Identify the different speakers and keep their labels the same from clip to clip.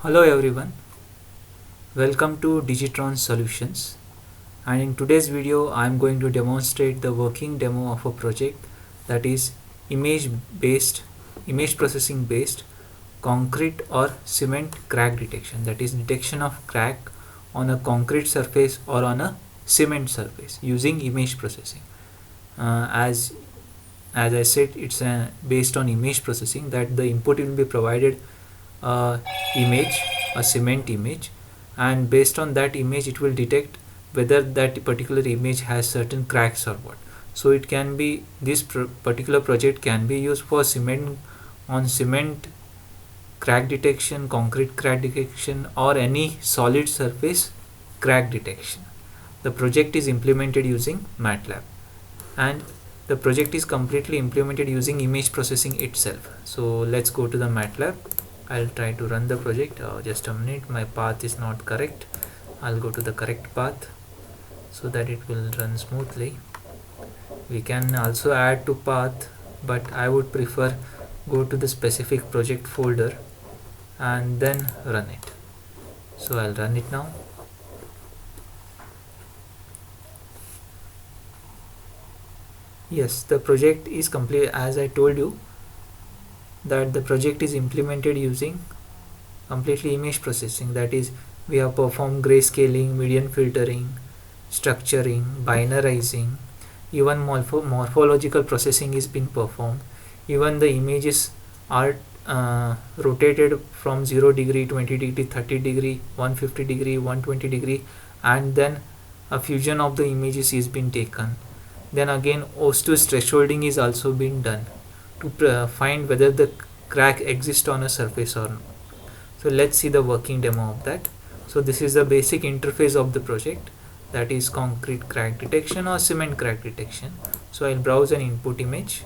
Speaker 1: Hello everyone, welcome to Digitron Solutions, and in today's video I am going to demonstrate the working demo of a project that is image processing based concrete or cement crack detection, that is detection of crack on a concrete surface or on a cement surface using image processing. As I said, it's based on image processing, that the input will be provided image, a cement image, and based on that image it will detect whether that particular image has certain cracks or what. So it can be, this particular project can be used for cement crack detection, concrete crack detection, or any solid surface crack detection. The project is implemented using MATLAB, and the project is completely implemented using image processing itself. So let's go to the MATLAB. I'll try to run the project. Just a minute, my path is not correct. I'll go to the correct path so that it will run smoothly. We can also add to path, but I would prefer go to the specific project folder and then run it. So I'll run it now. Yes, the project is complete. As I told you that the project is implemented using completely image processing, that is we have performed grayscaling, median filtering, structuring, binarizing, even morphological processing is been performed. Even the images are rotated from 0 degree, 20 degree, 30 degree, 150 degree, 120 degree, and then a fusion of the images is been taken. Then again Ohs-to thresholding is also been done to find whether the crack exists on a surface or not. So let's see the working demo of that. So this is the basic interface of the project, that is concrete crack detection or cement crack detection. So I'll browse an input image.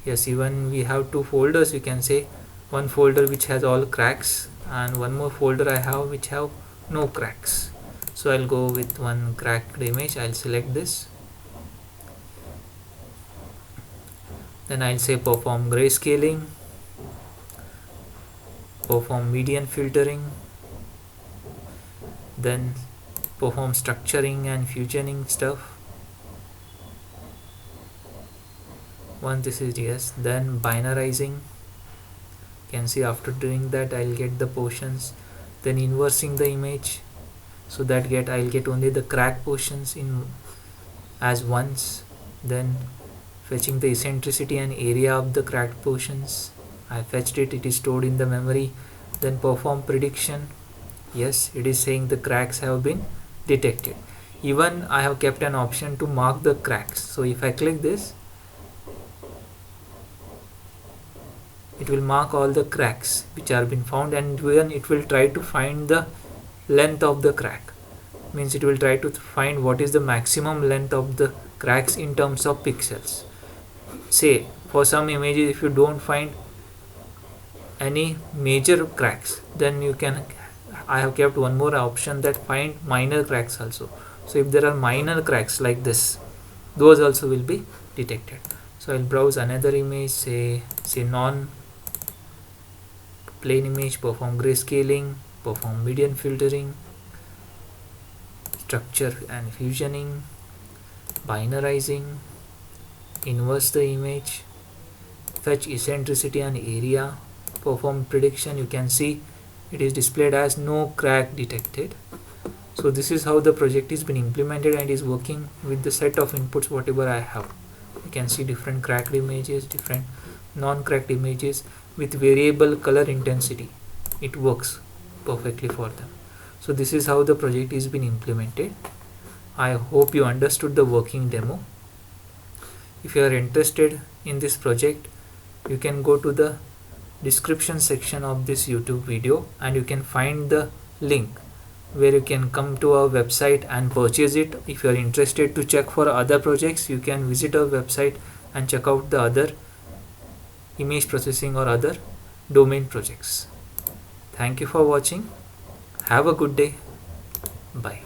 Speaker 1: Yes, even we have two folders, you can say. One folder which has all cracks and one more folder I have which have no cracks. So I'll go with one cracked image. I'll select this. Then I'll say perform grayscaling, perform median filtering, then perform structuring and fusioning stuff. Once this is yes, then binarizing. You can see after doing that I'll get the portions. Then inversing the image, so that I'll get only the crack portions in as ones. Then fetching the eccentricity and area of the cracked portions. I fetched it, it is stored in the memory. Then perform prediction. Yes, it is saying the cracks have been detected. Even I have kept an option to mark the cracks. So if I click this, it will mark all the cracks which are been found, and then it will try to find the length of the crack. Means it will try to find what is the maximum length of the cracks in terms of pixels. Say for some images, if you don't find any major cracks, then you can, I have kept one more option, that find minor cracks also. So if there are minor cracks like this, those also will be detected. So I'll browse another image, say non plain image, perform grayscaling, perform median filtering, structure and fusioning, binarizing, inverse the image, fetch eccentricity and area, perform prediction. You can see it is displayed as no crack detected. So this is how the project is been implemented and is working with the set of inputs whatever I have. You can see different cracked images, different non-cracked images with variable color intensity. It works perfectly for them. So this is how the project is been implemented. I hope you understood the working demo. If you are interested in this project, you can go to the description section of this YouTube video and you can find the link where you can come to our website and purchase it. If you are interested to check for other projects, you can visit our website and check out the other image processing or other domain projects. Thank you for watching. Have a good day. Bye.